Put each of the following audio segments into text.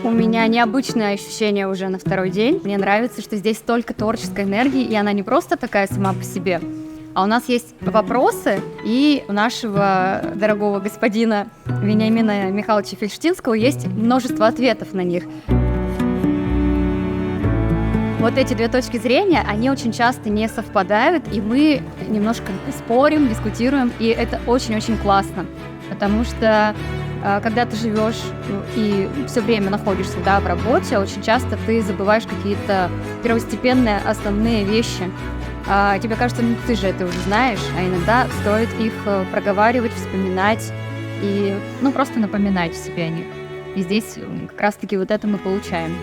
У меня необычное ощущение уже на второй день. Мне нравится, что здесь столько творческой энергии, и она не просто такая сама по себе, а у нас есть вопросы, и у нашего дорогого господина Вениамина Михайловича Фельштинского есть множество ответов на них. Вот эти две точки зрения, они очень часто не совпадают, и мы немножко спорим, дискутируем, и это очень-очень классно, потому что когда ты живешь и все время находишься, да, в работе, очень часто ты забываешь какие-то первостепенные основные вещи. Тебе кажется, ну ты же это уже знаешь, а иногда стоит их проговаривать, вспоминать и, ну, просто напоминать себе о них. И здесь как раз-таки вот это мы получаем.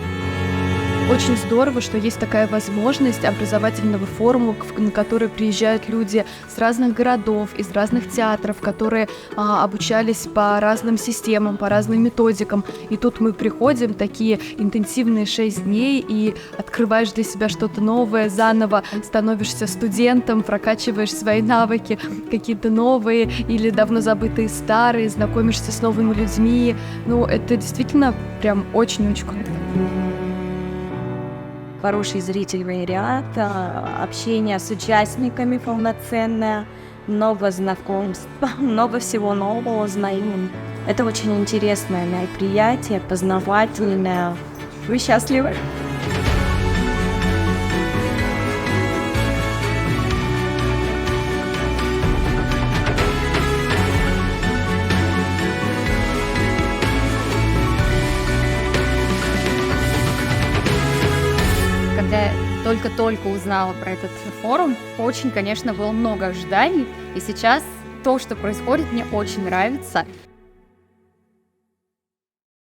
Очень здорово, что есть такая возможность образовательного форума, на который приезжают люди с разных городов, из разных театров, которые обучались по разным системам, по разным методикам. И тут мы приходим, такие интенсивные 6 дней, и открываешь для себя что-то новое, заново становишься студентом, прокачиваешь свои навыки, какие-то новые или давно забытые старые, знакомишься с новыми людьми. Ну, это действительно прям очень-очень круто. Хороший зрительный ряд, общение с участниками полноценное, много знакомств, много всего нового узнаем. Это очень интересное мероприятие, познавательное. Вы счастливы? Когда я только-только узнала про этот форум, очень, конечно, было много ожиданий, и сейчас то, что происходит, мне очень нравится.